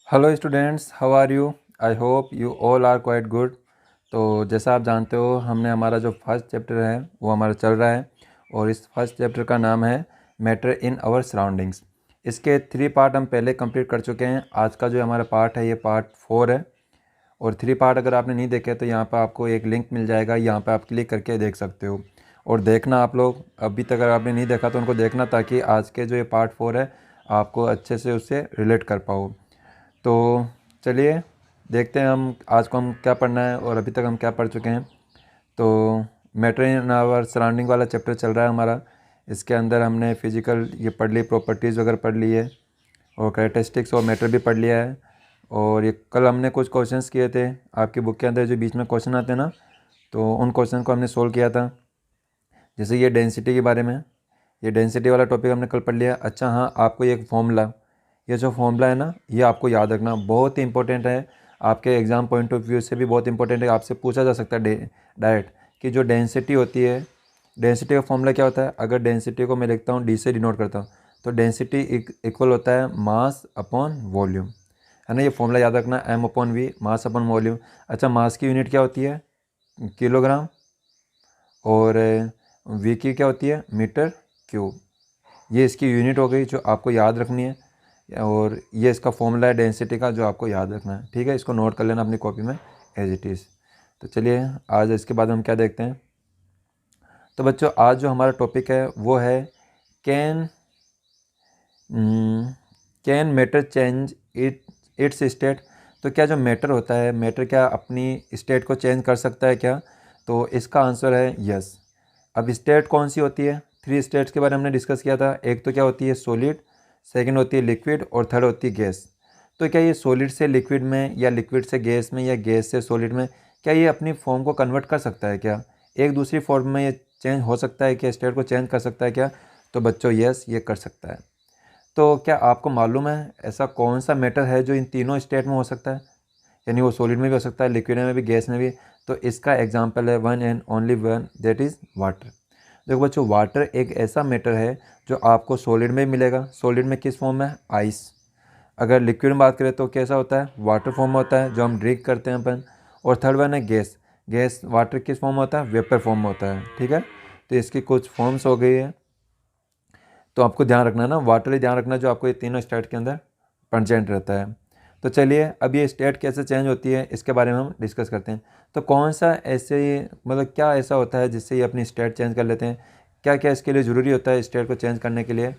Hello students, how are you? I hope you all are quite good. तो जैसा आप जानते हो, हमने हमारा जो फर्स्ट चैप्टर है वो हमारा चल रहा है और इस फर्स्ट चैप्टर का नाम है मैटर इन आवर सराउंडिंग्स। इसके 3 पार्ट हम पहले कंप्लीट कर चुके हैं। आज का जो हमारा पार्ट है ये पार्ट 4 है और 3 पार्ट अगर आपने नहीं देखे तो यहाँ पर आपको एक लिंक मिल जाएगा, यहाँ पर आप क्लिक करके देख सकते हो। और देखना आप लोग अभी तक अगर आपने नहीं देखा तो उनको देखना, ताकि आज के जो ये पार्ट 4 है आपको अच्छे से उससे रिलेट कर पाओ। तो चलिए देखते हैं हम आज को हम क्या पढ़ना है और अभी तक हम क्या पढ़ चुके हैं। तो मैटर इन आवर सराउंडिंग वाला चैप्टर चल रहा है हमारा। इसके अंदर हमने फिजिकल ये पढ़ ली, प्रॉपर्टीज़ वगैरह पढ़ ली है और कैरेक्टरिस्टिक्स और मैटर भी पढ़ लिया है। और ये कल हमने कुछ क्वेश्चंस किए थे, आपकी बुक के अंदर जो बीच में क्वेश्चन आते हैं ना, तो उन क्वेश्चन को हमने सोल्व किया था। जैसे ये डेंसिटी के बारे में, ये डेंसिटी वाला टॉपिक हमने कल पढ़ लिया। अच्छा हाँ, आपको ये एक फॉर्मूला, ये जो फॉर्मूला है ना, ये आपको याद रखना, बहुत ही इंपॉर्टेंट है। आपके एग्ज़ाम पॉइंट ऑफ व्यू से भी बहुत इंपॉर्टेंट है। आपसे पूछा जा सकता है डायरेक्ट कि जो डेंसिटी होती है, डेंसिटी का फॉर्मूला क्या होता है। अगर डेंसिटी को मैं लिखता हूँ, डी से डिनोट करता हूँ, तो डेंसिटी इक्वल होता है मास अपॉन वॉल्यूम, है ना। ये फॉर्मूला याद रखना, M upon V, mass upon volume. अच्छा, मास की यूनिट क्या होती है? किलोग्राम। और वी की क्या होती है? Metre cube. ये इसकी यूनिट हो गई जो आपको याद रखनी है। और ये इसका फॉर्मूला है डेंसिटी का, जो आपको याद रखना है। ठीक है, इसको नोट कर लेना अपनी कॉपी में एज इट इज़। तो चलिए आज इसके बाद हम क्या देखते हैं। तो बच्चों, आज जो हमारा टॉपिक है वो है can can matter change its state. तो क्या जो मैटर होता है, मैटर क्या अपनी स्टेट को चेंज कर सकता है क्या? तो इसका आंसर है यस। अब स्टेट कौन सी होती है? 3 स्टेट्स के बारे में हमने डिस्कस किया था। एक तो क्या होती है? सॉलिड, सेकंड होती है लिक्विड और थर्ड होती है गैस। तो क्या ये सॉलिड से लिक्विड में या लिक्विड से गैस में या गैस से सॉलिड में, क्या ये अपनी फॉर्म को कन्वर्ट कर सकता है क्या? एक दूसरी फॉर्म में ये चेंज हो सकता है क्या? स्टेट को चेंज कर सकता है क्या? तो बच्चों यस, ये कर सकता है। तो क्या आपको मालूम है ऐसा कौन सा मैटर है जो इन तीनों स्टेट में हो सकता है? यानी वो सॉलिड में भी हो सकता है, लिक्विड में भी, गैस में भी। तो इसका एग्जांपल है one and only one, that is water. देखो बच्चों, वाटर एक ऐसा मैटर है जो आपको सॉलिड में मिलेगा। सॉलिड में किस फॉर्म में? आइस। अगर लिक्विड में बात करें तो कैसा होता है? वाटर फॉर्म में होता है, जो हम ड्रिंक करते हैं अपन। और थर्ड वन है गैस। गैस वाटर किस फॉर्म में होता है? वेपर फॉर्म में होता है। ठीक है, तो इसकी कुछ फॉर्म्स हो गई है। तो आपको ध्यान रखना ना, वाटर ही ध्यान रखना जो आपको ये तीनों स्टेट के अंदर प्रेजेंट रहता है। तो चलिए अब ये स्टेट कैसे चेंज होती है इसके बारे में हम डिस्कस करते हैं। तो कौन सा ऐसे, मतलब क्या ऐसा होता है जिससे ये अपनी स्टेट चेंज कर लेते हैं? क्या क्या इसके लिए ज़रूरी होता है स्टेट को चेंज करने के लिए?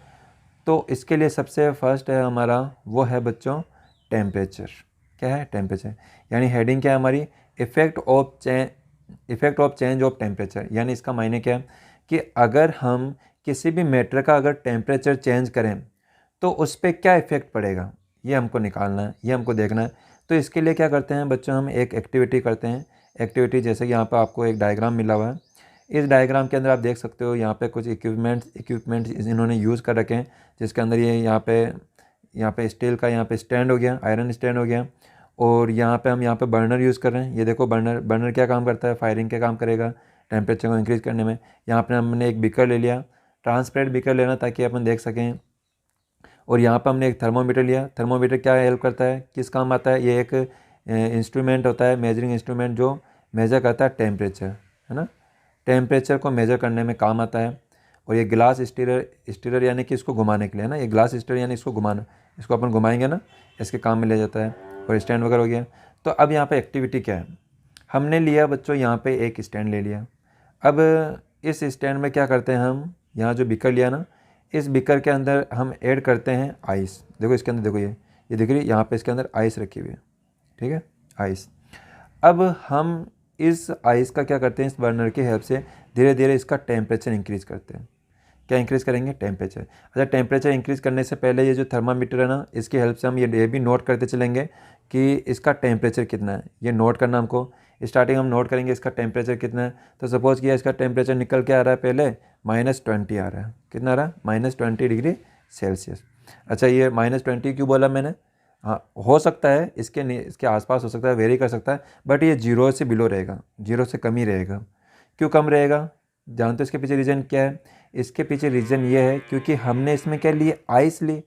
तो इसके लिए सबसे फर्स्ट है हमारा, वो है बच्चों टेम्परेचर। क्या है? टेम्परेचर। यानी हेडिंग क्या है हमारी? Effect of change of temperature. यानी इसका मायने क्या है कि अगर हम किसी भी मैटर का अगर टेम्परेचर चेंज करें तो उस पर क्या इफ़ेक्ट पड़ेगा, ये हमको निकालना है, ये हमको देखना है। तो इसके लिए क्या करते हैं बच्चों, हम एक एक्टिविटी करते हैं। एक्टिविटी जैसे कि यहाँ पर आपको एक डायग्राम मिला हुआ है। इस डायग्राम के अंदर आप देख सकते हो यहाँ पे कुछ इक्विपमेंट्स इन्होंने यूज़ कर रखे हैं, जिसके अंदर ये यहाँ पे स्टील का यहाँ पे स्टैंड हो गया, आयरन स्टैंड हो गया। और यहाँ पे हम यहाँ पे बर्नर यूज़ कर रहे हैं। ये देखो बर्नर, बर्नर क्या काम करता है? फायरिंग का काम करेगा, टेम्परेचर को इंक्रीज़ करने में। यहाँ पे हमने एक बीकर ले लिया, ट्रांसपेरेंट बीकर लेना ताकि अपन देख सकें। और यहाँ पर हमने एक थर्मोमीटर लिया। थर्मोमीटर क्या हेल्प करता है, किस काम आता है? ये एक इंस्ट्रूमेंट होता है, मेजरिंग इंस्ट्रूमेंट, जो मेजर करता है टेम्परेचर, है ना। टेम्परेचर को मेजर करने में काम आता है। और ये ग्लास स्टीरर यानी कि इसको घुमाने के लिए, है ना। ये ग्लास स्टीरर यानी इसको घुमाना, इसको अपन घुमाएंगे ना, इसके काम में ले जाता है। और स्टैंड वगैरह हो गया। तो अब यहाँ पे एक्टिविटी क्या है, हमने लिया बच्चों यहाँ पे एक स्टैंड ले लिया। अब इस स्टैंड में क्या करते हैं हम, यहाँ जो बीकर लिया ना, इस बीकर के अंदर हम ऐड करते हैं आइस। देखो इसके अंदर, देखो ये दिख रही है, यहाँ पे इसके अंदर आइस रखी हुई है। ठीक है, आइस। अब हम इस आइस का क्या करते हैं, इस बर्नर की हेल्प से धीरे धीरे इसका टेम्परेचर इंक्रीज़ करते हैं। क्या इंक्रीज़ करेंगे? टेम्परेचर। अच्छा, टेम्परेचर इंक्रीज़ करने से पहले ये जो थर्मामीटर है ना, इसकी हेल्प से हम ये भी नोट करते चलेंगे कि इसका टेम्परेचर कितना है। ये नोट करना हमको, स्टार्टिंग हम नोट करेंगे इसका टेम्परेचर कितना है। तो सपोज़ किया इसका टेम्परेचर निकल के आ रहा है, पहले -20 आ रहा है। कितना आ रहा है? -20 डिग्री सेल्सियस। अच्छा, ये -20 क्यों बोला मैंने? हाँ, हो सकता है इसके आसपास हो सकता है, वेरी कर सकता है, बट ये 0 से बिलो रहेगा, 0 से कम ही रहेगा। क्यों कम रहेगा? जानते हो इसके पीछे रीज़न क्या है? इसके पीछे रीज़न ये है क्योंकि हमने इसमें क्या लिए? आइस ली।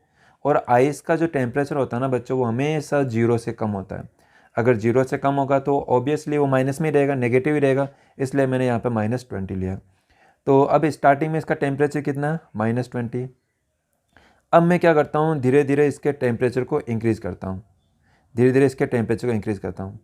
और आइस का जो टेम्परेचर होता है ना बच्चों, वो हमेशा 0 से कम होता है। अगर 0 से कम होगा तो ऑब्वियसली वो माइनस में ही रहेगा, नेगेटिव ही रहेगा, इसलिए मैंने यहाँ पे -20 लिया। तो अब स्टार्टिंग में इसका टेम्परेचर कितना है, -20। अब मैं क्या करता हूँ, धीरे धीरे इसके टेम्परेचर को इंक्रीज़ करता हूँ, धीरे धीरे इसके टेम्परेचर को इंक्रीज़ करता हूँ।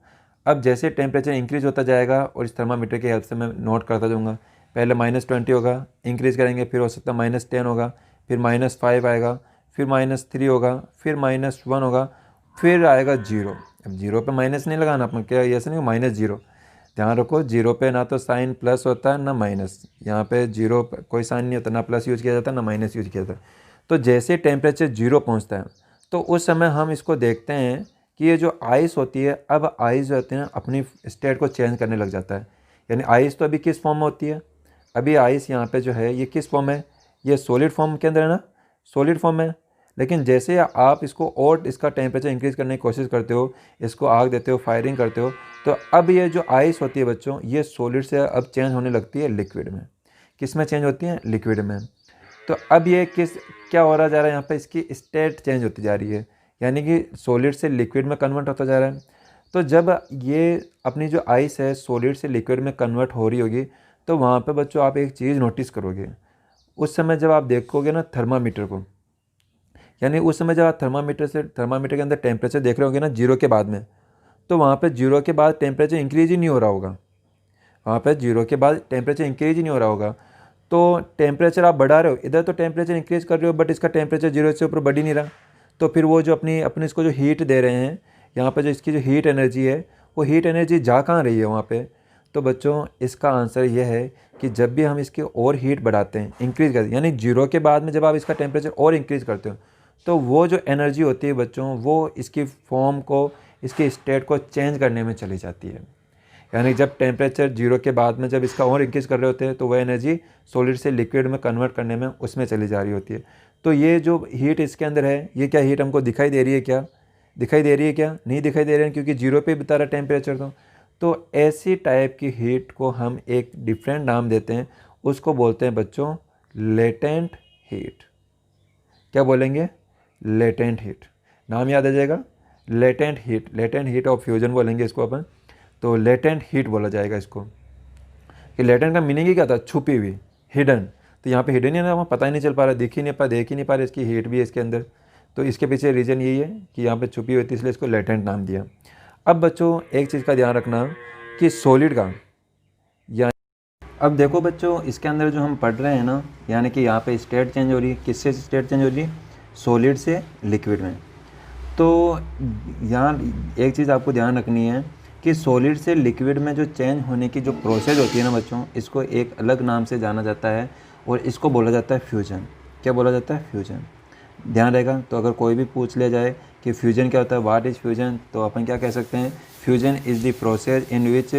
अब जैसे टेम्परेचर इंक्रीज़ होता जाएगा और इस थर्मामीटर की हेल्प से मैं नोट करता जाऊँगा, पहले -20 होगा, इंक्रीज़ करेंगे, फिर हो सकता है -10 होगा, फिर -5 आएगा, फिर -3 होगा, फिर -1 होगा, फिर आएगा 0। अब 0 पे माइनस नहीं लगाना अपन, क्या ऐसे नहीं, -0। ध्यान रखो 0 पे ना तो साइन प्लस होता है ना माइनस, यहाँ पे 0 कोई साइन नहीं होता, ना प्लस यूज़ किया जाता ना माइनस यूज़ किया जाता। तो जैसे टेम्परेचर 0 पहुँचता है तो उस समय हम इसको देखते हैं कि ये जो आइस होती है, अब आइस जो होते हैं अपनी स्टेट को चेंज करने लग जाता है। यानी आइस तो अभी किस फॉर्म में होती है, अभी आइस यहाँ पे जो है ये किस फॉर्म है, ये सॉलिड फॉर्म के अंदर है ना, सॉलिड फॉर्म है। लेकिन जैसे आप इसको और इसका टेम्परेचर इंक्रीज़ करने की कोशिश करते हो, इसको आग देते हो, फायरिंग करते हो, तो अब ये जो आइस होती है बच्चों, ये सॉलिड से अब चेंज होने लगती है लिक्विड में। किस में चेंज होती है, लिक्विड में। तो अब ये क्या हो रहा जा रहा है, यहाँ पे इसकी स्टेट चेंज होती जा रही है, यानी कि सॉलिड से लिक्विड में कन्वर्ट होता जा रहा है। तो जब ये अपनी जो आइस है सॉलिड से लिक्विड में कन्वर्ट हो रही होगी, तो वहाँ पे बच्चों आप एक चीज़ नोटिस करोगे, उस समय जब आप देखोगे ना थर्मामीटर को, यानी उस समय जब आप थर्मामीटर के अंदर टेम्परेचर देख रहे होगे ना 0 के बाद में, तो वहाँ पे 0 के बाद टेम्परेचर इंक्रीज ही नहीं हो रहा होगा, वहाँ पे 0 के बाद टेम्परेचर इंक्रीज ही नहीं हो रहा होगा। तो टेम्परेचर आप बढ़ा रहे हो, इधर तो टेम्परेचर इंक्रीज कर रहे हो, बट इसका टेम्परेचर 0 से ऊपर बढ़ ही नहीं रहा। तो फिर वो जो अपनी अपने इसको जो हीट दे रहे हैं, यहाँ पे जो इसकी जो हीट एनर्जी है, वो हीट एनर्जी जा कहाँ रही है वहाँ पे। तो बच्चों इसका आंसर ये है कि जब भी हम इसकी और हीट बढ़ाते हैं, इंक्रीज़ करते हैं, यानी 0 के बाद में जब आप इसका टेम्परेचर और इंक्रीज़ करते हो, तो वो जो एनर्जी होती है बच्चों, वो इसकी फॉर्म को, इसकी स्टेट को चेंज करने में चली जाती है। यानी जब टेम्परेचर 0 के बाद में जब इसका और इंक्रीज़ कर रहे होते हैं, तो वह एनर्जी सॉलिड से लिक्विड में कन्वर्ट करने में उसमें चली जा रही होती है। तो ये जो हीट इसके अंदर है, ये क्या हीट हमको दिखाई दे रही है, क्या दिखाई दे रही है, क्या नहीं दिखाई दे रही है, क्योंकि 0 पे बता रहा टेम्परेचर। तो ऐसी टाइप की हीट को हम एक डिफरेंट नाम देते हैं, उसको बोलते हैं बच्चों लेटेंट हीट। क्या बोलेंगे, लेटेंट हीट, नाम याद आ जाएगा, latent heat, latent heat of fusion बोलेंगे इसको अपन। तो लेटेंट हीट बोला जाएगा इसको। कि लेटेंट का मीनिंग ही क्या था, छुपी हुई, हिडन। तो यहाँ पे हिडन ही ना, वहाँ पता ही नहीं चल पा रहा, देख ही नहीं पा रहे, इसकी हीट भी है इसके अंदर। तो इसके पीछे रीज़न यही है कि यहाँ पे छुपी हुई थी, इसलिए इसको लेटेंट नाम दिया। अब बच्चों एक चीज़ का ध्यान रखना कि सॉलिड का, या अब देखो बच्चों इसके अंदर जो हम पढ़ रहे हैं ना, यानी कि यहाँ पे स्टेट चेंज हो रही है, किससे स्टेट चेंज हो रही है, सॉलिड से लिक्विड में। तो यहाँ एक चीज़ आपको ध्यान रखनी है कि सॉलिड से लिक्विड में जो चेंज होने की जो प्रोसेस होती है ना बच्चों, इसको एक अलग नाम से जाना जाता है और इसको बोला जाता है फ्यूजन। क्या बोला जाता है, फ्यूजन। ध्यान रहेगा। तो अगर कोई भी पूछ लिया जाए कि फ्यूजन क्या होता है, व्हाट इज़ फ्यूजन, तो अपन क्या कह सकते हैं, fusion is the process in which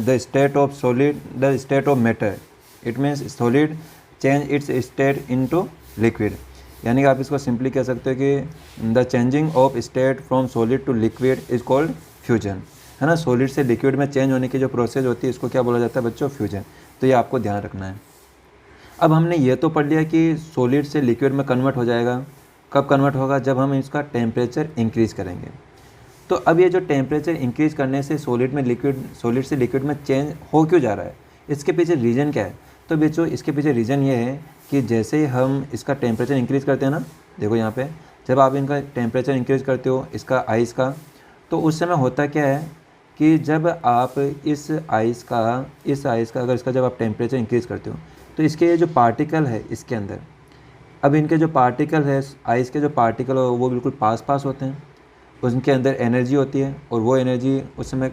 the state of solid, the state of matter, it means solid change its state into liquid. यानी कि आप इसको सिंपली कह सकते हो कि the changing of state from solid to liquid is called fusion, है ना। सॉलिड से लिक्विड में चेंज होने की जो प्रोसेस होती है, इसको क्या बोला जाता है बच्चों, फ्यूजन। तो ये आपको ध्यान रखना है। अब हमने ये तो पढ़ लिया कि सॉलिड से लिक्विड में कन्वर्ट हो जाएगा, कब कन्वर्ट होगा, जब हम इसका टेम्परेचर इंक्रीज़ करेंगे। तो अब ये जो टेम्परेचर इंक्रीज़ करने से सॉलिड से लिक्विड में चेंज हो क्यों जा रहा है, इसके पीछे रीज़न क्या है। तो बच्चों इसके पीछे रीज़न ये है कि जैसे ही हम इसका टेम्परेचर इंक्रीज़ करते हैं ना, देखो यहाँ पे जब आप इनका टेम्परेचर इंक्रीज़ करते हो इसका आइस का, तो उस समय होता क्या है कि जब आप इस आइस का अगर इसका जब आप टेम्परेचर इंक्रीज़ करते हो, तो इसके ये जो पार्टिकल है इसके अंदर, अब इनके जो पार्टिकल है आइस के जो पार्टिकल हो वो बिल्कुल पास होते हैं, उनके अंदर एनर्जी होती है, और वो एनर्जी उस समय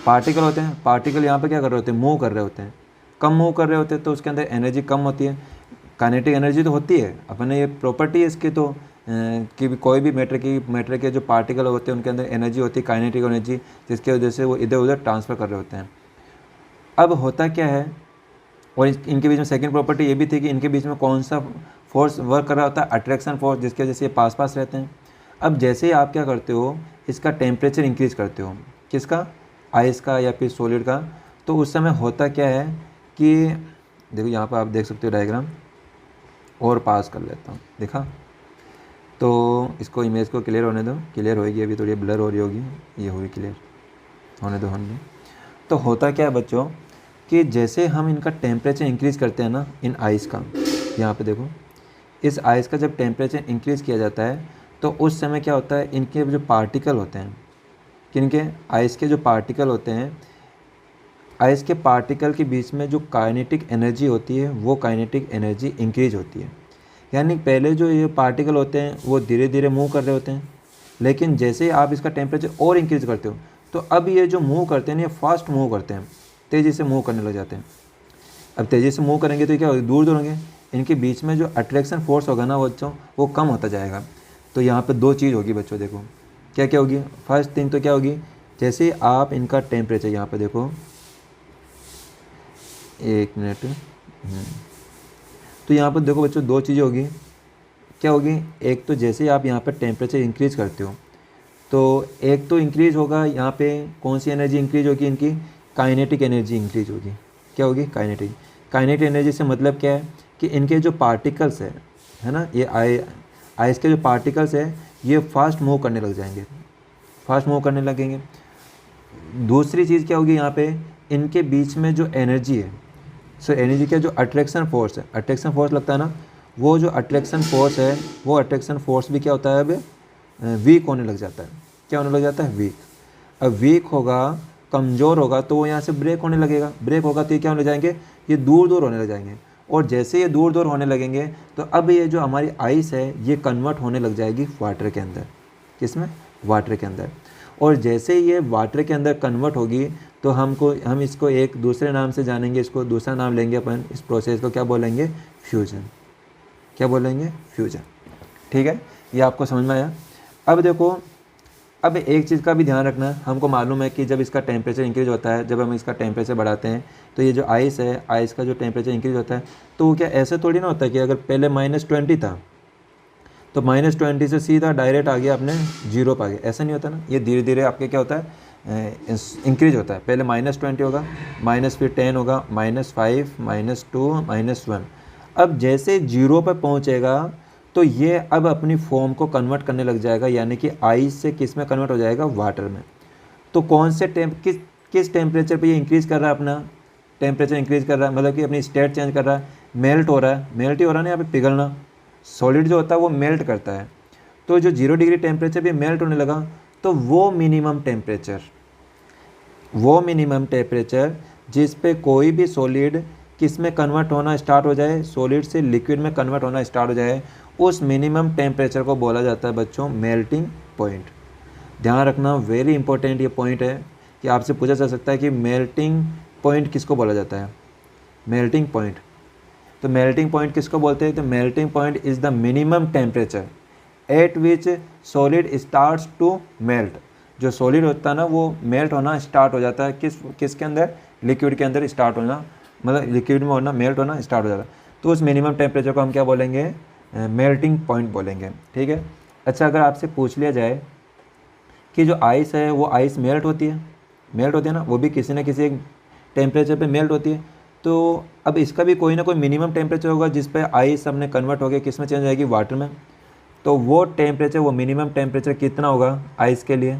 पार्टिकल होते हैं, पार्टिकल यहाँ पे क्या कर रहे होते हैं, मूव कर रहे होते हैं, कम मूव कर रहे होते हैं, तो उसके अंदर एनर्जी कम होती है। काइनेटिक एनर्जी तो होती है, अपने ये प्रॉपर्टी है इसकी, तो कि कोई भी मैटर के जो पार्टिकल होते हैं उनके अंदर एनर्जी होती है, काइनेटिक एनर्जी, जिसकी वजह से वो इधर उधर ट्रांसफ़र कर रहे होते हैं। अब होता क्या है, और इनके बीच में सेकंड प्रॉपर्टी ये भी थी कि इनके बीच में कौन सा फोर्स वर्क कर रहा होता है, अट्रैक्शन फोर्स, जिसकी वजह से ये पास रहते हैं। अब जैसे ही आप क्या करते हो, इसका टेम्परेचर इंक्रीज़ करते हो, किसका, आइस का या फिर सॉलिड का, तो उस समय होता क्या है कि देखो यहाँ पर आप देख सकते हो डायग्राम, और पास कर लेता हूँ, देखा। तो इसको इमेज को क्लियर होने दो, क्लियर होएगी, अभी थोड़ी ब्लर हो रही होगी, ये हुई क्लियर, होने दो। तो होता क्या है बच्चों कि जैसे हम इनका टेम्परेचर इंक्रीज़ करते हैं ना, इन आइस का, यहाँ पे देखो, इस आइस का जब टेम्परेचर इंक्रीज़ किया जाता है तो उस समय क्या होता है, इनके जो पार्टिकल होते हैं, किनके, आइस के जो पार्टिकल होते हैं, आइस के पार्टिकल के बीच में जो काइनेटिक एनर्जी होती है वो काइनेटिक एनर्जी इंक्रीज होती है। यानी पहले जो ये पार्टिकल होते हैं वो धीरे धीरे मूव कर रहे होते हैं, लेकिन जैसे ही आप इसका टेम्परेचर और इंक्रीज़ करते हो तो अब ये जो मूव करते हैं ये फास्ट मूव करते हैं, तेज़ी से मूव करने लग जाते हैं। अब तेज़ी से मूव करेंगे तो क्या होगा, दूर दूर होंगे, इनके बीच में जो अट्रैक्शन फोर्स होगा ना बच्चों वो कम होता जाएगा। तो यहाँ पे दो चीज़ होगी बच्चों, देखो क्या क्या होगी। फर्स्ट थिंग तो क्या होगी, जैसे आप इनका टेम्परेचर यहाँ पे देखो, एक मिनट, तो यहाँ पर देखो बच्चों दो चीज़ें होगी, क्या होगी, एक तो जैसे आप यहाँ पर टेम्परेचर इंक्रीज़ करते हो तो एक तो इंक्रीज़ होगा, यहाँ पे कौन सी एनर्जी इंक्रीज होगी, इनकी काइनेटिक एनर्जी इंक्रीज होगी। क्या होगी, काइनेटिक। काइनेटिक एनर्जी से मतलब क्या है कि इनके जो पार्टिकल्स है ना, ये आइस के जो पार्टिकल्स है ये फास्ट मूव करने लग जाएंगे, फास्ट मूव करने लगेंगे। दूसरी चीज़ क्या होगी, यहाँ पे इनके बीच में जो एनर्जी है, सो एनर्जी का जो अट्रैक्शन फोर्स है, अट्रैक्शन फोर्स लगता है ना, वो जो अट्रैक्शन फोर्स है वो अट्रैक्शन फोर्स भी क्या होता है, अब वीक होने लग जाता है। क्या होने लग जाता है, वीक। अब वीक होगा, कमज़ोर होगा तो वो यहाँ से ब्रेक होने लगेगा, ब्रेक होगा तो ये क्या होने जाएंगे, ये दूर दूर होने लग जाएंगे। और जैसे ये दूर दूर होने लगेंगे तो अब ये जो हमारी आइस है ये कन्वर्ट होने लग जाएगी वाटर के अंदर। किसमें, वाटर के अंदर। और जैसे ये वाटर के अंदर कन्वर्ट होगी तो हम इसको एक दूसरे नाम से जानेंगे, इसको दूसरा नाम लेंगे अपन, इस प्रोसेस को क्या बोलेंगे, फ्यूजन। क्या बोलेंगे, फ्यूजन। ठीक है, ये आपको समझ में आया। अब देखो, अब एक चीज़ का भी ध्यान रखना, हमको मालूम है कि जब इसका टेम्परेचर इंक्रीज होता है, जब हम इसका टेम्परेचर बढ़ाते हैं तो ये जो आइस है, आइस का जो टेम्परेचर इंक्रीज होता है तो वो क्या ऐसे थोड़ी ना होता है कि अगर पहले -20 था तो -20 से सीधा डायरेक्ट आ गया अपने 0 पर आ गया, ऐसा नहीं होता ना। ये धीरे धीरे आपके क्या होता है, इंक्रीज होता है। पहले -20 होगा, फिर 10 होगा, -5, -2, -1। अब जैसे 0 पर पहुँचेगा तो ये अब अपनी फॉर्म को कन्वर्ट करने लग जाएगा, यानी कि आइस से किस में कन्वर्ट हो जाएगा, वाटर में। तो कौन से किस टेम्परेचर पे ये इंक्रीज़ कर रहा है, अपना टेम्परेचर इंक्रीज़ कर रहा है, मतलब कि अपनी स्टेट चेंज कर रहा है, मेल्ट हो रहा है। मेल्ट ही हो रहा है ना, यहाँ पे पिघलना, सॉलिड जो होता है वो मेल्ट करता है। तो जो 0 डिग्री टेम्परेचर पे मेल्ट होने लगा तो वो मिनिमम टेम्परेचर जिस पे कोई भी सॉलिड किस में कन्वर्ट होना स्टार्ट हो जाए, सॉलिड से लिक्विड में कन्वर्ट होना स्टार्ट हो जाए, उस मिनिमम टेम्परेचर को बोला जाता है बच्चों मेल्टिंग पॉइंट। ध्यान रखना, वेरी इंपॉर्टेंट ये पॉइंट है कि आपसे पूछा जा सकता है कि मेल्टिंग पॉइंट किसको बोला जाता है, मेल्टिंग पॉइंट। तो मेल्टिंग पॉइंट किसको बोलते हैं, तो melting point is the minimum temperature at which solid starts to melt. जो सॉलिड होता है ना वो मेल्ट होना स्टार्ट हो जाता है, किसके अंदर, लिक्विड के अंदर स्टार्ट होना, मतलब लिक्विड में होना, मेल्ट होना स्टार्ट हो जाता है। तो उस मिनिमम टेम्परेचर को हम क्या बोलेंगे, मेल्टिंग पॉइंट बोलेंगे। ठीक है। अच्छा, अगर आपसे पूछ लिया जाए कि जो आइस है वो आइस मेल्ट होती है ना, वो भी किसी न किसी एक टेम्परेचर पे मेल्ट होती है, तो अब इसका भी कोई ना कोई मिनिमम टेम्परेचर होगा जिस पे आइस अपने कन्वर्ट हो गया, किस में चेंज आएगी, वाटर में। तो वो टेम्परेचर, वो मिनिमम टेम्परेचर कितना होगा आइस के लिए,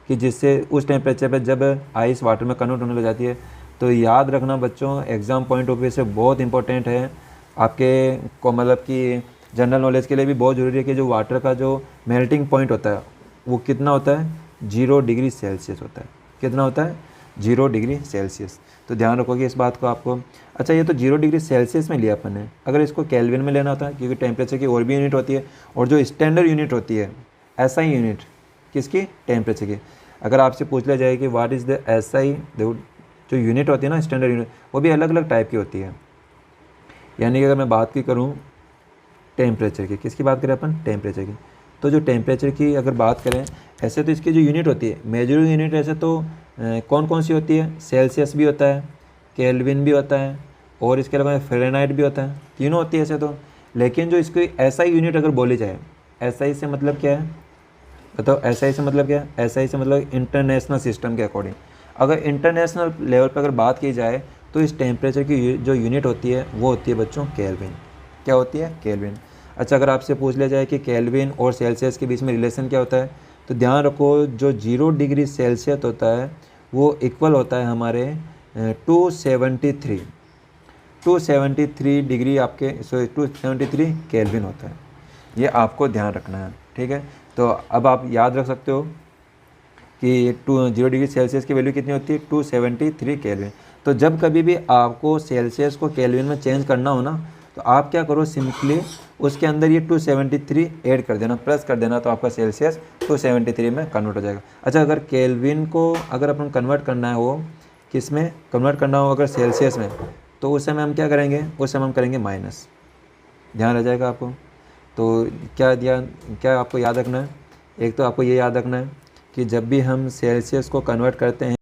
कि जिससे उस टेम्परेचर पे जब आइस वाटर में कन्वर्ट होने लग जाती है। तो याद रखना बच्चों, एग्ज़ाम पॉइंट ऑफ व्यू से बहुत इंपॉर्टेंट है आपके को, मतलब कि जनरल नॉलेज के लिए भी बहुत ज़रूरी है कि जो वाटर का जो मेल्टिंग पॉइंट होता है वो कितना होता है, 0 डिग्री सेल्सियस होता है। कितना होता है, 0 डिग्री सेल्सियस। तो ध्यान रखोगे इस बात को आपको। अच्छा, ये तो 0 डिग्री सेल्सियस में लिया अपन ने, अगर इसको केल्विन में लेना होता है, क्योंकि टेम्परेचर की और भी यूनिट होती है, और जो स्टैंडर्ड यूनिट होती है SI यूनिट, किसकी, टेम्परेचर की। अगर आपसे पूछ लिया जाए कि व्हाट इज़ द SI, जो यूनिट होती है ना स्टैंडर्ड यूनिट, वो भी अलग अलग टाइप की होती है। यानी कि अगर मैं बात की करूँ टेम्परेचर की, किसकी बात करें अपन, टेम्परेचर की, तो जो टेम्परेचर की अगर बात करें, ऐसे तो इसकी जो यूनिट होती है, मेजर यूनिट ऐसे तो कौन कौन सी होती है, सेल्सियस भी होता है, केल्विन भी होता है, और इसके अलावा फ़ारेनहाइट भी होता है, तीनों होती है ऐसे तो। लेकिन जो इसकी SI यूनिट अगर बोली जाए, SI से मतलब क्या है बताओ, SI से मतलब क्या है, SI से मतलब इंटरनेशनल सिस्टम के अकॉर्डिंग। अगर इंटरनेशनल लेवल पर अगर बात की जाए तो इस टेम्परेचर की जो यूनिट होती है वो होती है बच्चों केल्विन। क्या होती है, केल्विन। अच्छा, अगर आपसे पूछ लिया जाए कि केल्विन और सेल्सियस के बीच में रिलेशन क्या होता है, तो ध्यान रखो जो 0 डिग्री सेल्सियस होता है वो इक्वल होता है हमारे 273 डिग्री आपके 273 केल्विन होता है। ये आपको ध्यान रखना है, ठीक है। तो अब आप याद रख सकते हो कि 0 डिग्री सेल्सियस की वैल्यू कितनी होती है, 273 केल्विन। तो जब कभी भी आपको सेल्सियस को केल्विन में चेंज करना हो ना, तो आप क्या करो, सिंपली उसके अंदर ये 273 ऐड कर देना, प्लस कर देना, तो आपका सेल्सियस 273 में कन्वर्ट हो जाएगा। अच्छा, अगर केल्विन को अगर अपन कन्वर्ट करना है, वो किस में कन्वर्ट करना हो अगर सेल्सियस में, तो उस समय हम क्या करेंगे, उस समय हम करेंगे माइनस। ध्यान रह जाएगा आपको। तो क्या आपको याद रखना है, एक तो आपको ये याद रखना है कि जब भी हम सेल्सियस को कन्वर्ट करते हैं